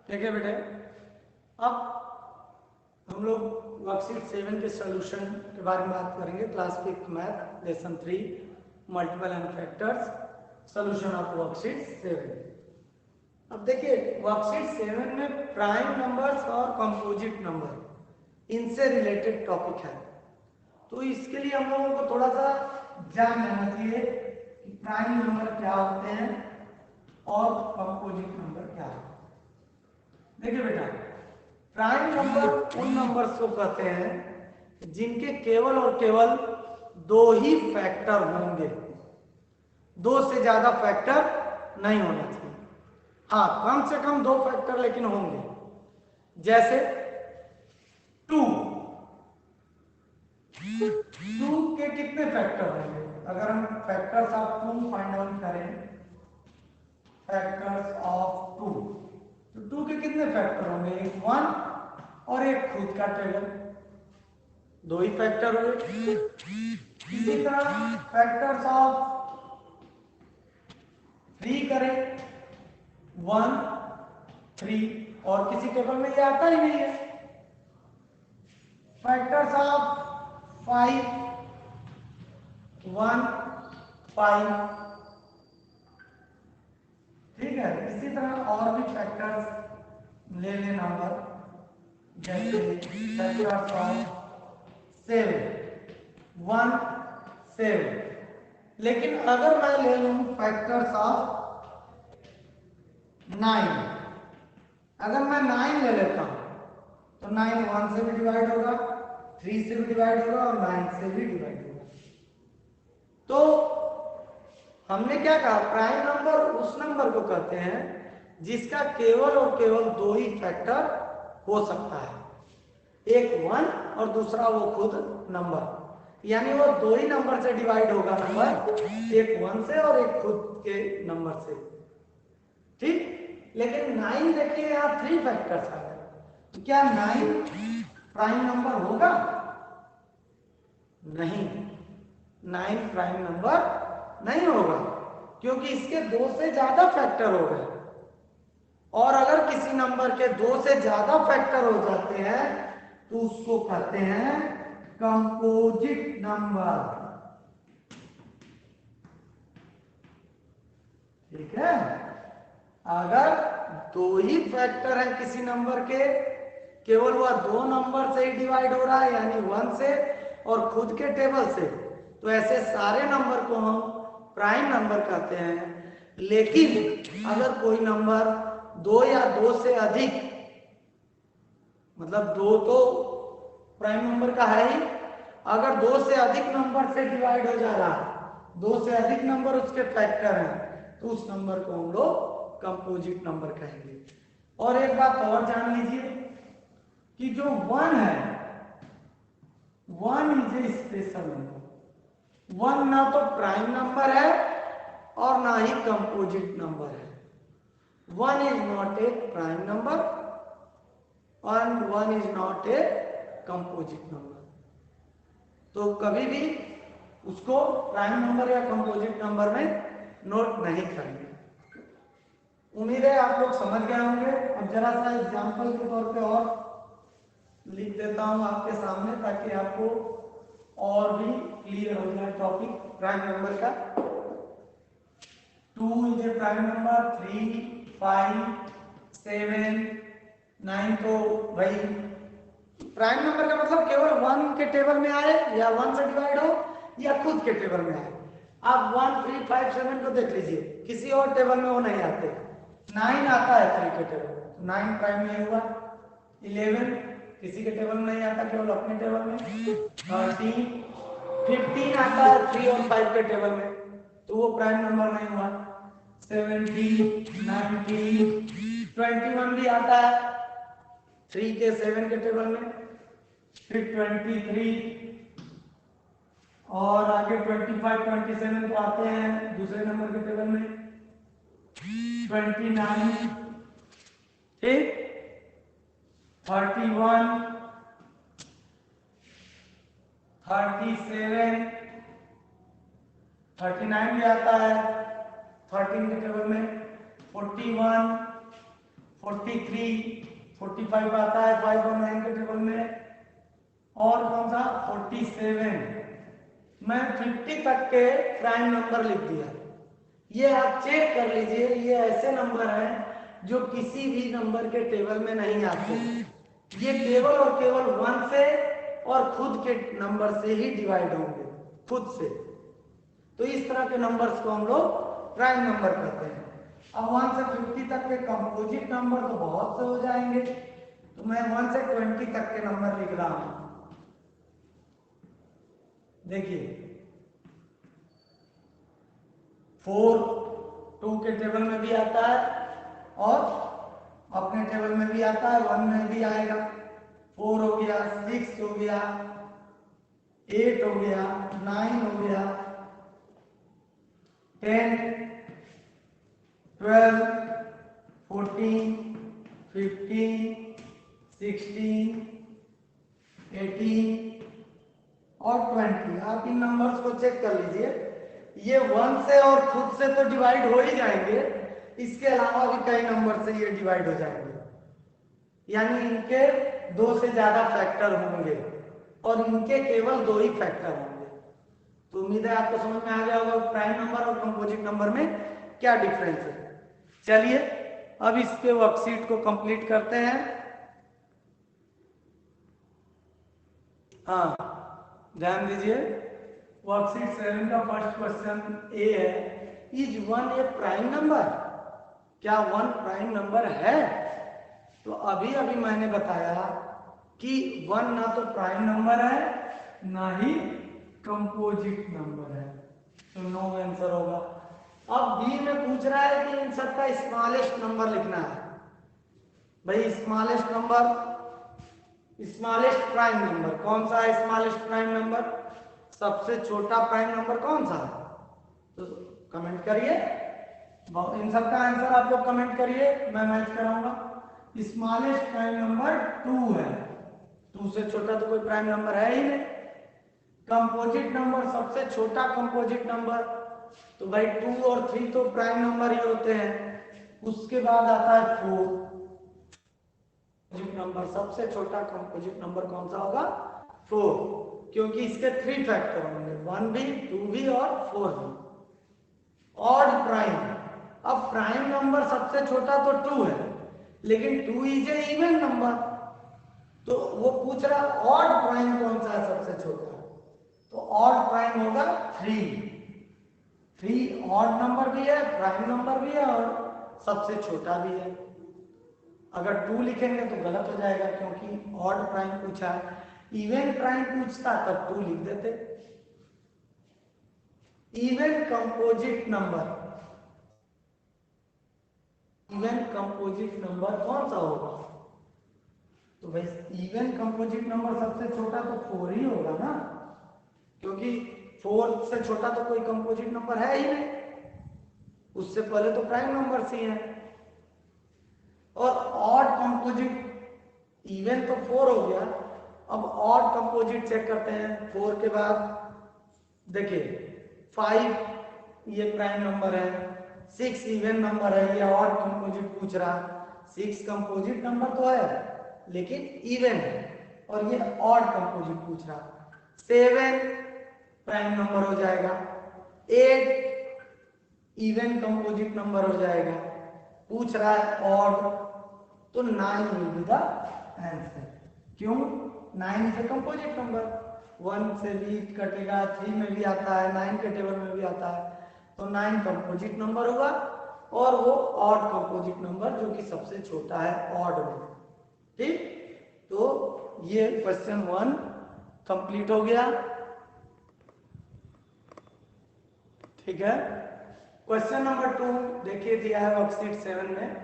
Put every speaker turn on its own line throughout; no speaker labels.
ठीक है बेटे। अब हम लोग वर्कशीट 7 के सॉल्यूशन के बारे में बात करेंगे। Class 5 math lesson 3 multiple and factors solution of worksheet 7। अब देखिए वर्कशीट 7 में प्राइम नंबर्स और कंपोजिट नंबर इनसे रिलेटेड टॉपिक है, तो इसके लिए हम लोगों को थोड़ा सा जान लेना चाहिए कि प्राइम नंबर क्या होते हैं और कंपोजिट नंबर क्या है। देखिए बेटा, प्राइम नंबर उन नंबर्स को कहते हैं जिनके केवल और केवल दो ही फैक्टर होंगे, दो से ज्यादा फैक्टर नहीं होना चाहिए। हाँ, कम से कम दो फैक्टर लेकिन होंगे। जैसे 2 के कितने फैक्टर होंगे? अगर हम फैक्टर्स ऑफ 2 फाइंड आउट करें, फैक्टर्स ऑफ 2, तो 2 के कितने फैक्टर होंगे? एक 1 और एक खुद का टेबल, दो ही फैक्टर होंगे। इसी तरह फैक्टर्स ऑफ 3 करें, 1 3, और किसी टेबल में ये आता ही नहीं है। फैक्टर्स ऑफ 5 1 5, ठीक है। इसी तरह और भी फैक्टर्स ले लें नंबर, जैसे फैक्टर्स ऑफ 7 1 7। लेकिन अगर मैं ले लूं फैक्टर्स ऑफ 9, अगर मैं 9 ले लेता हूं तो 9 1 से भी डिवाइड होगा, 3 से भी डिवाइड होगा और 9 से भी डिवाइड होगा। तो हमने क्या कहा, प्राइम नंबर उस नंबर को कहते हैं जिसका केवल और केवल दो ही फैक्टर हो सकता है, एक 1 और दूसरा वो खुद नंबर, यानी वो दो ही नंबर से डिवाइड होगा नंबर, एक 1 से और एक खुद के नंबर से। ठीक, लेकिन 9 देखिए यहाँ 3 फैक्टर्स आ गए, तो क्या 9 प्राइम नंबर होगा? नहीं, 9 प्राइम नंबर नहीं होगा, क्योंकि इसके दो से ज्यादा फैक्टर हो गए। और अगर किसी नंबर के दो से ज्यादा फैक्टर हो जाते हैं तो उसको कहते हैं कंपोजिट नंबर। ठीक है, अगर दो ही फैक्टर है किसी नंबर के, केवल वह दो नंबर से ही डिवाइड हो रहा है, यानी 1 से और खुद के टेबल से, तो ऐसे सारे नंबर को हम प्राइम नंबर कहते हैं। लेकिन अगर कोई नंबर दो या दो से अधिक, मतलब दो तो प्राइम नंबर का है ही, अगर दो से अधिक नंबर से डिवाइड हो जा रहा है, दो से अधिक नंबर उसके फैक्टर हैं, तो उस नंबर को हम लोग कंपोजिट नंबर कहेंगे। और एक बात और जान लीजिए कि जो 1 है, 1 इज ए स्पेशल नंबर। 1 ना तो प्राइम नंबर है और ना ही कंपोजिट नंबर है। 1 is not a prime number and 1 is not a composite number। तो कभी भी उसको प्राइम नंबर या कंपोजिट नंबर में नोट नहीं करेंगे। उम्मीद है आप लोग समझ गए होंगे। अब जरा सा एग्जाम्पल के तौर पे और लिख देता हूं आपके सामने, ताकि आपको और भी क्लियर हो जाए टॉपिक प्राइम नंबर का। 2 इज ए प्राइम नंबर, 3 5 7 9, तो भाई प्राइम नंबर का मतलब केवल 1 के टेबल में आए, या 1 से डिवाइड हो, या खुद के टेबल में आए। आप 1 3 5 7 को देख लीजिए, किसी और टेबल में वो नहीं आते। 9 आता है 3 के टेबल में, 9 प्राइम में हुआ। 11 किसी के टेबल में नहीं आता, केवल अपने टेबल में। 13 15 आता है 3 और 5 के टेबल में, तो वो प्राइम नंबर नहीं हुआ। 17 19 21 भी आता है 3 के 7 के टेबल में। फिर 23 और आगे 25 27 तो आते हैं दूसरे नंबर के टेबल में। 29, ठीक, 31 37 39 भी आता है 13 के टेबल में। 41 43, 45 आता है 5 और 9 के टेबल में। और कौन सा 47। मैं 50 तक के प्राइम नंबर लिख दिया। ये आप चेक कर लीजिए, ये ऐसे नंबर हैं जो किसी भी नंबर के टेबल में नहीं आते। ये केवल और केवल 1 से और खुद के नंबर से ही डिवाइड होंगे, खुद से। तो इस तरह के नंबर्स को हम लोग प्राइम नंबर कहते हैं। अब 1 से 50 तक के कंपोजिट नंबर तो बहुत से हो जाएंगे, तो मैं 1 से 20 तक के नंबर लिख रहा हूं। देखिए 4 2 के टेबल में भी आता है और अपने टेबल में भी आता है, 1 में भी आएगा। 4 हो गया, 6 हो गया, 8 हो गया, 9 हो गया, 10, 12, 14, 15, 16, 18 और 20। आप इन नंबर्स को चेक कर लीजिए। ये 1 से और खुद से तो डिवाइड हो ही जाएंगे, इसके अलावा भी कई नंबर से ये डिवाइड हो जाएंगे, यानी इनके 2 से ज्यादा फैक्टर होंगे और इनके केवल 2 ही फैक्टर होंगे। तो उम्मीद है आपको समझ में आ गया होगा प्राइम नंबर और कंपोजिट नंबर में क्या डिफरेंस है। चलिए अब इसके वर्कशीट को कंप्लीट करते हैं। हाँ, ध्यान दीजिए, वर्कशीट 7 का फर्स्ट क्वेश्चन ए है, इज 1 ए प्राइम नंबर? क्या 1 प्राइम नंबर है? तो अभी अभी मैंने बताया कि 1 ना तो प्राइम नंबर है ना ही कंपोजिट नंबर है, तो नो आंसर होगा। अब बी में पूछ रहा है कि इन सबका स्मॉलेस्ट नंबर लिखना है। भाई smallest number, smallest prime number कौन सा है? स्मॉलेस्ट प्राइम नंबर, सबसे छोटा प्राइम नंबर कौन सा है? तो कमेंट करिए, इन सबका आंसर आप लोग कमेंट करिए, मैं मैच कराऊंगा। स्मॉलेस्ट प्राइम नंबर 2 है, 2 से छोटा तो कोई प्राइम नंबर है ही नहीं। कंपोजिट नंबर, सबसे छोटा कंपोजिट नंबर, तो भाई 2 और 3 तो प्राइम नंबर ही होते हैं। उसके बाद आता है 4 नंबर, सबसे छोटा कंपोजिट नंबर कौन सा होगा? 4, क्योंकि इसके 3 फैक्टर होंगे, 1 भी, 2 भी और 4 भी। ऑड प्राइम, अब प्राइम नंबर सबसे छोटा तो 2 है, लेकिन 2 इज ए इवन नंबर, तो वो पूछ रहा ऑड प्राइम कौन सा है सबसे छोटा? तो ऑड प्राइम होगा 3। 3 ऑड नंबर भी है, प्राइम नंबर भी है और सबसे छोटा भी है। अगर 2 लिखेंगे तो गलत हो जाएगा, क्योंकि ऑड प्राइम पूछा है। इवन प्राइम पूछता तब 2 लिख देते। Even composite number, even composite number कौन सा होगा? तो भाई इवन कंपोजिट नंबर सबसे छोटा तो 4 ही होगा ना, क्योंकि 4 से छोटा तो कोई कंपोजिट नंबर है ही नहीं, उससे पहले तो प्राइम नंबर ही है। और ऑड कंपोजिट, इवन तो 4 हो गया, अब ऑड कंपोजिट चेक करते हैं। 4 के बाद देखिए 5 ये प्राइम नंबर है, 6 इवन नंबर है, ये ऑड कंपोजिट पूछ रहा। 6 कंपोजिट नंबर तो है लेकिन इवन है, और ये ऑड कंपोजिट पूछ रहा। 7 प्राइम नंबर हो जाएगा, 8 इवन कंपोजिट नंबर हो जाएगा, पूछ रहा है ऑड, तो 9 विल बी द आंसर। क्यों? 9 इज ए कंपोजिट नंबर, 1 से भी कटेगा, 3 में भी आता है, 9 के टेबल में भी आता है, तो 9 कंपोजिट नंबर होगा और वो ऑड कंपोजिट नंबर जो कि सबसे छोटा है ऑड में। ठीक, तो ये क्वेश्चन 1 कंप्लीट हो गया। ठीक है, क्वेश्चन नंबर 2 देखिए, दिया है वर्कशीट 7 में,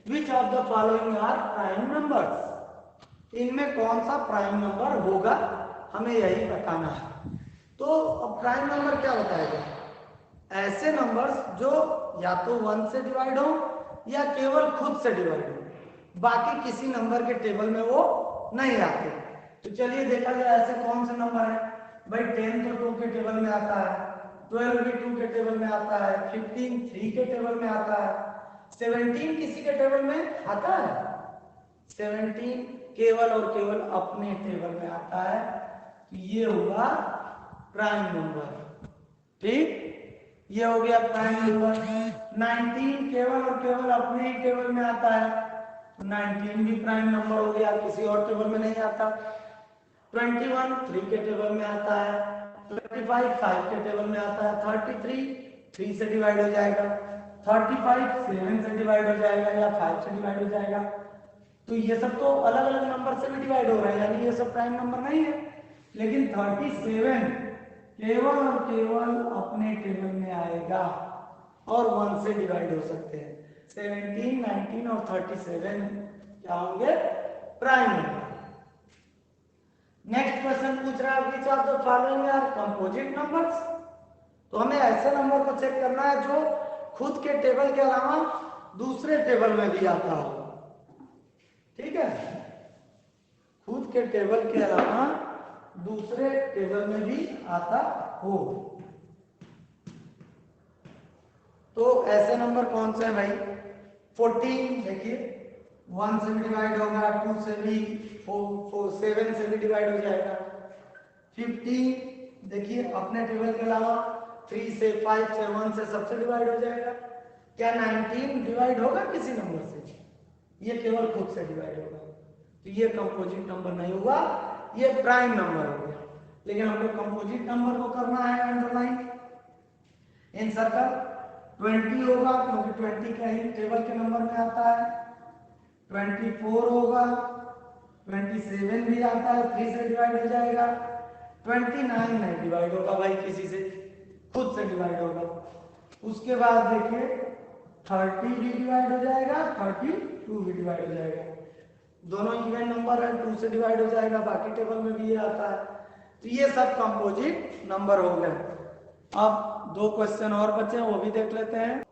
which of the following are prime numbers? इनमें कौन सा प्राइम नंबर होगा, हमें यही बताना है। तो अब प्राइम नंबर क्या बताएगा? ऐसे नंबर्स जो या तो 1 से डिवाइड हो या केवल खुद से डिवाइड हो, बाकी किसी नंबर के टेबल में वो नहीं आते। तो चलिए देखा जाए ऐसे कौन से नंबर है। भाई 10 तो 2 के टेबल में आता है, 12 भी 2 के टेबल में आता है, 15 3 के टेबल में आता है, 17 किसी के टेबल में आता है? 17 केवल और केवल अपने टेबल में आता है, तो ये होगा प्राइम नंबर। ठीक, ये हो गया प्राइम नंबर। 19 केवल और केवल अपने ही टेबल में आता है, तो 19 भी प्राइम नंबर हो गया, किसी और टेबल में नहीं आता। 21 3 के टेबल में आता है, 25 5 के टेबल में आता है, 33 3 से डिवाइड हो जाएगा, 35 7 से डिवाइड हो जाएगा या 5 से डिवाइड हो जाएगा। तो ये सब तो अलग अलग नंबर से भी डिवाइड हो रहा है, यानी ये सब प्राइम नंबर नहीं है। लेकिन 37 केवल और केवल अपने टेबल में आएगा और 1 से डिवाइड हो सकते हैं। 17 19 और 37 क्या होंगे? Prime number. नेक्स्ट क्वेश्चन पूछ रहा है which of the following are composite numbers. तो हमें ऐसे नंबर को चेक करना है जो खुद के टेबल के अलावा दूसरे टेबल में भी आता हो। ठीक है, खुद के टेबल के अलावा दूसरे टेबल में भी आता हो। तो ऐसे नंबर कौन से हैं भाई? 14 देखिए 1 से भी डिवाइड होगा, 2 से भी, 7 से भी डिवाइड हो जाएगा। 15 देखिए अपने टेबल के अलावा 3 से, 5 से, 1 से, सबसे डिवाइड हो जाएगा। क्या 19 डिवाइड होगा किसी नंबर से? ये केवल खुद से डिवाइड होगा, तो ये कंपोजिट नंबर नहीं हुआ, ये प्राइम नंबर हो गया। लेकिन हमको कंपोजिट नंबर को करना है अंडरलाइन इन सर्कल। 20 होगा क्योंकि 20 का ही टेबल के नंबर में आता है। 24 होगा, 27 भी आता है, 3 से डिवाइड हो जाएगा। 29 नहीं डिवाइड होगा भाई किसी से, खुद से डिवाइड होगा। उसके बाद देखिए 30 भी डिवाइड हो जाएगा, 32 भी डिवाइड हो जाएगा। दोनों इवन नंबर है, 2 से डिवाइड हो जाएगा, बाकी टेबल में भी ये आता है। तो ये सब कंपोजिट नंबर हो गए। अब 2 क्वेश्चन और बचे हैं, वो भी देख लेते हैं।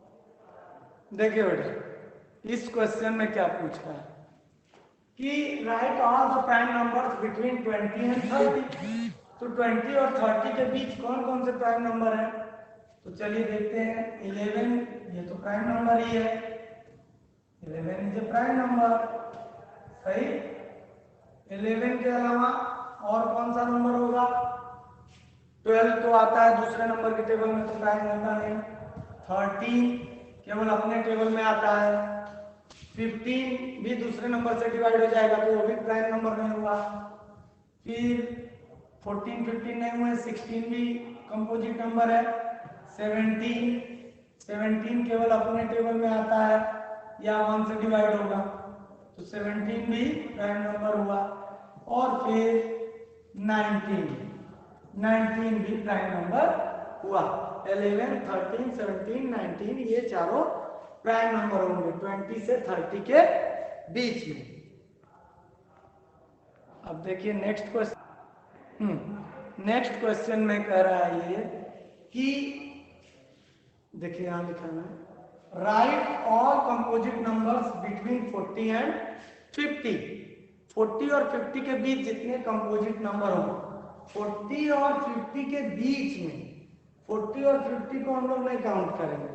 देखिए बेटा इस क्वेश्चन में क्या पूछ रहा है कि right all the prime numbers between 20 and 30। तो 20 और 30 के बीच कौन कौन से प्राइम नंबर है? तो चलिए देखते हैं। 11 ये तो प्राइम नंबर ही है, 11 इज ए प्राइम नंबर, सही। 11 के अलावा और कौन सा नंबर होगा? 12 तो आता है दूसरे नंबर के टेबल में, तो प्राइम नंबर नहीं। 13 केवल अपने टेबल में आता है। 15 भी दूसरे नंबर से डिवाइड हो जाएगा, तो वो भी प्राइम नंबर नहीं हुआ। फिर 14 15 नहीं हुए, 16 भी कंपोजिट नंबर है। 17 केवल अपने टेबल में आता है या 1 से डिवाइड होगा, तो 17 भी प्राइम नंबर हुआ। और फिर 19 भी प्राइम नंबर हुआ। 11 13 17 19 ये चारों प्राइम नंबर होंगे 20 से 30 के बीच में। अब देखिए नेक्स्ट क्वेश्चन। नेक्स्ट क्वेश्चन में कह रहा है ये कि देखिए यहां लिखा है right all composite numbers between 40 and 50। 40 और 50 के बीच जितने कंपोजिट नंबर हो, 40 और 50 के बीच में, 40 और 50 को हम लोग नहीं काउंट करेंगे,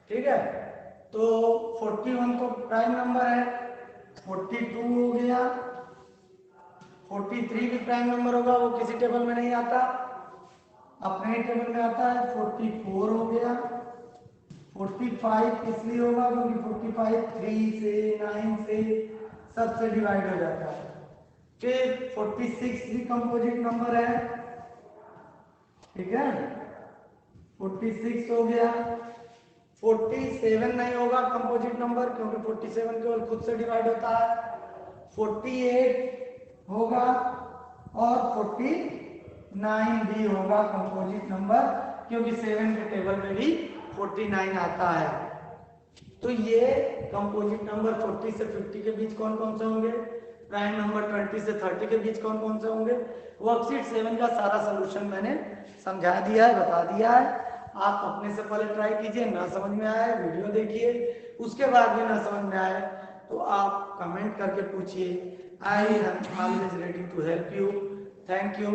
ठीक है। तो 41 तो प्राइम नंबर है, 42 हो गया, 43 भी प्राइम नंबर होगा, वो किसी टेबल में नहीं आता, अपने ही टेबल में आता है। 44 हो गया, 45 इसलिए होगा क्योंकि 45 3 से 9 से सबसे डिवाइड हो जाता है। फिर 46 भी कंपोजिट नंबर है, ठीक है, 46 हो गया। 47 नहीं होगा कंपोजिट नंबर क्योंकि 47 केवल खुद से डिवाइड होता है। 48 होगा और 49 भी होगा कंपोजिट नंबर क्योंकि 7 के टेबल में भी 49 आता है। तो ये कंपोजिट नंबर 40 से 50 के बीच कौन कौन से होंगे, प्राइम नंबर 20 से 30 के बीच कौन कौन से होंगे। वर्कशीट 7 का सारा सॉल्यूशन मैंने समझा दिया है, बता दिया है। आप अपने से पहले ट्राई कीजिए, ना समझ में आए वीडियो देखिए, उसके बाद भी ना समझ में आए तो आप कमेंट करके पूछिए। I am always ready to help you. Thank you.